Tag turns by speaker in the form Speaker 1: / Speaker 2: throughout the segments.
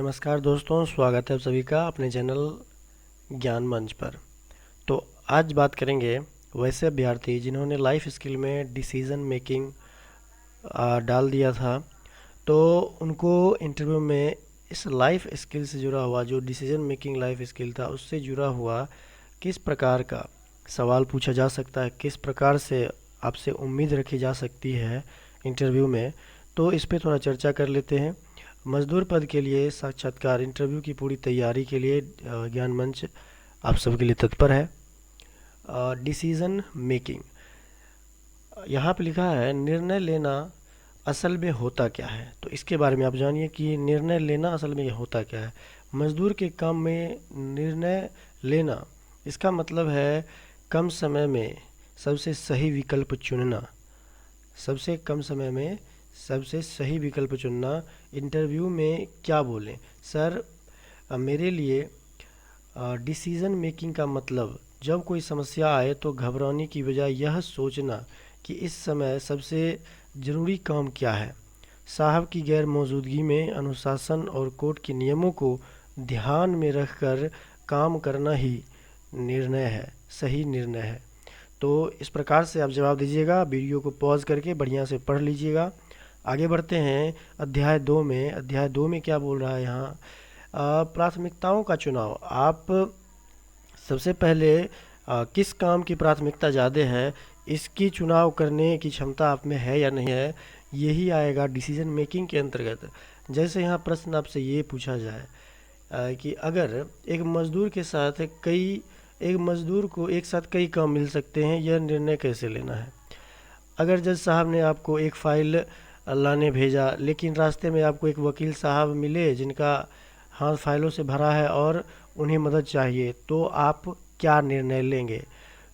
Speaker 1: नमस्कार दोस्तों, स्वागत है आप सभी का अपने चैनल ज्ञान मंच पर। तो आज बात करेंगे वैसे अभ्यर्थी जिन्होंने लाइफ स्किल में डिसीज़न मेकिंग डाल दिया था। तो उनको इंटरव्यू में इस लाइफ स्किल से जुड़ा हुआ जो डिसीज़न मेकिंग लाइफ स्किल था उससे जुड़ा हुआ किस प्रकार का सवाल पूछा जा सकता है, किस प्रकार से आपसे उम्मीद रखी जा सकती है इंटरव्यू में, तो इस पे थोड़ा चर्चा कर लेते हैं। मजदूर पद के लिए साक्षात्कार इंटरव्यू की पूरी तैयारी के लिए ज्ञान मंच आप सबके लिए तत्पर है। डिसीज़न मेकिंग, यहाँ पे लिखा है निर्णय लेना असल में होता क्या है। तो इसके बारे में आप जानिए कि निर्णय लेना असल में होता क्या है। मजदूर के काम में निर्णय लेना, इसका मतलब है कम समय में सबसे सही विकल्प चुनना, सबसे कम समय में सबसे सही विकल्प चुनना। इंटरव्यू में क्या बोलें सर, मेरे लिए डिसीज़न मेकिंग का मतलब जब कोई समस्या आए तो घबराने की बजाय यह सोचना कि इस समय सबसे ज़रूरी काम क्या है। साहब की गैर मौजूदगी में अनुशासन और कोर्ट के नियमों को ध्यान में रखकर काम करना ही निर्णय है, सही निर्णय है। तो इस प्रकार से आप जवाब दीजिएगा। वीडियो को पॉज करके बढ़िया से पढ़ लीजिएगा। आगे बढ़ते हैं अध्याय 2 में। अध्याय 2 में क्या बोल रहा है यहाँ, प्राथमिकताओं का चुनाव। आप सबसे पहले किस काम की प्राथमिकता ज़्यादा है, इसकी चुनाव करने की क्षमता आप में है या नहीं है, यही आएगा डिसीजन मेकिंग के अंतर्गत। जैसे यहाँ प्रश्न आपसे ये पूछा जाए कि अगर एक मज़दूर को एक साथ कई काम मिल सकते हैं, यह निर्णय कैसे लेना है। अगर जज साहब ने आपको एक फ़ाइल लाने भेजा, लेकिन रास्ते में आपको एक वकील साहब मिले जिनका हाथ फाइलों से भरा है और उन्हें मदद चाहिए, तो आप क्या निर्णय लेंगे।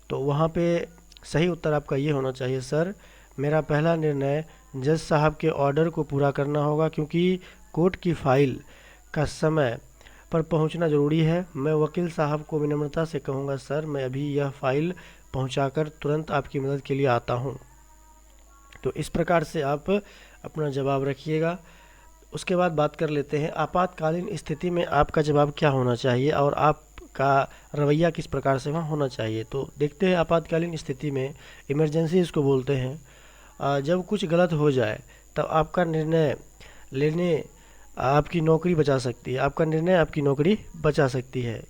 Speaker 1: तो वहाँ पे सही उत्तर आपका ये होना चाहिए, सर मेरा पहला निर्णय जज साहब के ऑर्डर को पूरा करना होगा, क्योंकि कोर्ट की फ़ाइल का समय पर पहुंचना ज़रूरी है। मैं वकील साहब को विनम्रता से कहूँगा, सर मैं अभी यह फ़ाइल पहुंचाकर तुरंत आपकी मदद के लिए आता हूं। तो इस प्रकार से आप अपना जवाब रखिएगा। उसके बाद बात कर लेते हैं आपातकालीन स्थिति में आपका जवाब क्या होना चाहिए और आपका रवैया किस प्रकार से वहाँ होना चाहिए। तो देखते हैं आपातकालीन स्थिति में, इमरजेंसी इसको बोलते हैं, जब कुछ गलत हो जाए तब आपका निर्णय लेने आपकी नौकरी बचा सकती है, आपका निर्णय आपकी नौकरी बचा सकती है।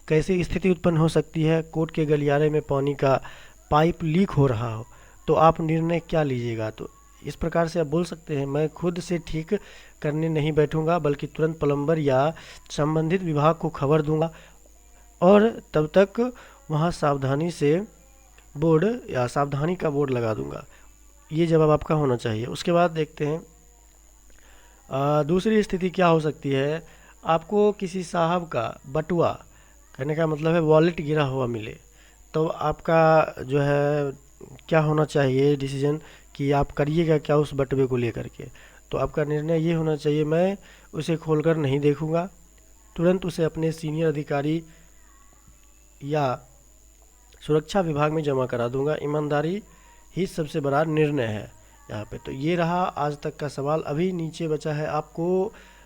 Speaker 1: कैसी स्थिति उत्पन्न हो सकती है, कोर्ट के गलियारे में पानी का पाइप लीक हो रहा हो, तो आप निर्णय क्या लीजिएगा। तो इस प्रकार से आप बोल सकते हैं, मैं खुद से ठीक करने नहीं बैठूंगा बल्कि तुरंत प्लम्बर या संबंधित विभाग को खबर दूंगा और तब तक वहां सावधानी का बोर्ड लगा दूंगा। ये जवाब आपका होना चाहिए। उसके बाद देखते हैं दूसरी स्थिति क्या हो सकती है। आपको किसी साहब का बटुआ, कहने का मतलब है वॉलेट गिरा हुआ मिले, तो आपका जो है क्या होना चाहिए डिसीजन कि आप करिएगा क्या उस बटुए को लेकर के। तो आपका निर्णय ये होना चाहिए, मैं उसे खोलकर नहीं देखूंगा, तुरंत उसे अपने सीनियर अधिकारी या सुरक्षा विभाग में जमा करा दूंगा। ईमानदारी ही सबसे बड़ा निर्णय है यहाँ पे। तो ये रहा आज तक का सवाल। अभी नीचे बचा है आपको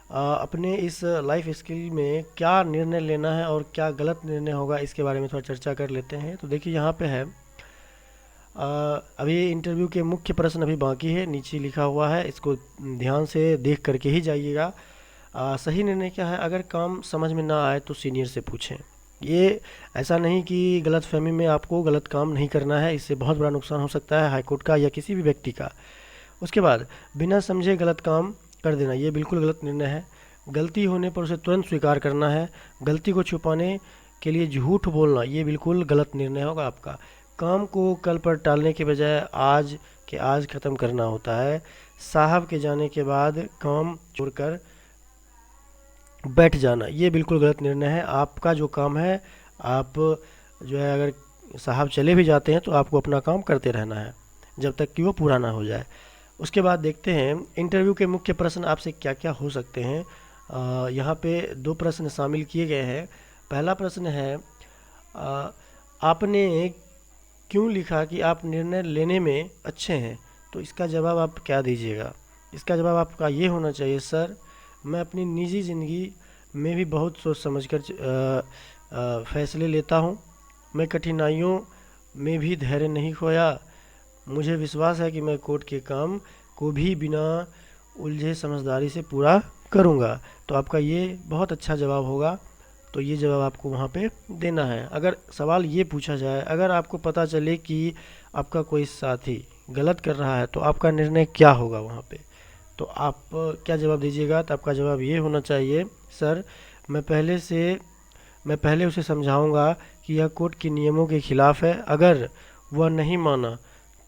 Speaker 1: अपने इस लाइफ स्किल में क्या निर्णय लेना है और क्या गलत निर्णय होगा, इसके बारे में थोड़ा चर्चा कर लेते हैं। तो देखिए यहाँ पे है अभी इंटरव्यू के मुख्य प्रश्न अभी बाकी है, नीचे लिखा हुआ है, इसको ध्यान से देख करके ही जाइएगा। सही निर्णय क्या है, अगर काम समझ में ना आए तो सीनियर से पूछें। ये ऐसा नहीं कि गलतफहमी में आपको गलत काम नहीं करना है, इससे बहुत बड़ा नुकसान हो सकता है हाईकोर्ट का या किसी भी व्यक्ति का। उसके बाद बिना समझे गलत काम कर देना, ये बिल्कुल गलत निर्णय है। गलती होने पर उसे तुरंत स्वीकार करना है। गलती को छुपाने के लिए झूठ बोलना, ये बिल्कुल गलत निर्णय होगा आपका। काम को कल पर टालने के बजाय आज ख़त्म करना होता है। साहब के जाने के बाद काम छोड़कर बैठ जाना, ये बिल्कुल गलत निर्णय है। आपका जो काम है, आप जो है अगर साहब चले भी जाते हैं तो आपको अपना काम करते रहना है जब तक कि वो पूरा ना हो जाए। उसके बाद देखते हैं इंटरव्यू के मुख्य प्रश्न आपसे क्या क्या हो सकते हैं। यहाँ पे 2 प्रश्न शामिल किए गए हैं। पहला प्रश्न है, आपने क्यों लिखा कि आप निर्णय लेने में अच्छे हैं। तो इसका जवाब आप क्या दीजिएगा। इसका जवाब आपका ये होना चाहिए, सर मैं अपनी निजी ज़िंदगी में भी बहुत सोच समझकर फैसले लेता हूँ। मैं कठिनाइयों में भी धैर्य नहीं खोया। मुझे विश्वास है कि मैं कोर्ट के काम को भी बिना उलझे समझदारी से पूरा करूँगा। तो आपका ये बहुत अच्छा जवाब होगा। तो ये जवाब आपको वहाँ पे देना है। अगर सवाल ये पूछा जाए, अगर आपको पता चले कि आपका कोई साथी गलत कर रहा है तो आपका निर्णय क्या होगा वहाँ पे, तो आप क्या जवाब दीजिएगा? तो आपका जवाब ये होना चाहिए, सर मैं पहले उसे समझाऊंगा कि यह कोर्ट के नियमों के खिलाफ है। अगर वह नहीं माना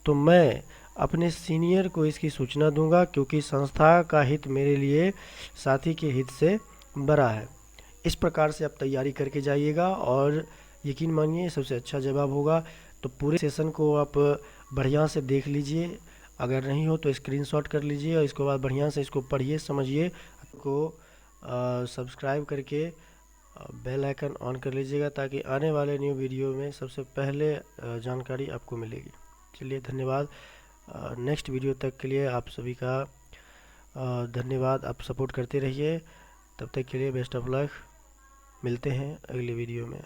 Speaker 1: तो मैं अपने सीनियर को इसकी सूचना दूंगा, क्योंकि संस्था का हित मेरे लिए साथी के हित से बड़ा है। इस प्रकार से आप तैयारी करके जाइएगा और यकीन मानिए सबसे अच्छा जवाब होगा। तो पूरे सेशन को आप बढ़िया से देख लीजिए, अगर नहीं हो तो स्क्रीनशॉट कर लीजिए और इसके बाद बढ़िया से इसको पढ़िए समझिए। को सब्सक्राइब करके बेल आइकन ऑन कर लीजिएगा, ताकि आने वाले न्यू वीडियो में सबसे पहले जानकारी आपको मिलेगी। चलिए धन्यवाद। नेक्स्ट वीडियो तक के लिए आप सभी का धन्यवाद। आप सपोर्ट करते रहिए। तब तक के लिए बेस्ट ऑफ लक। मिलते हैं अगले वीडियो में।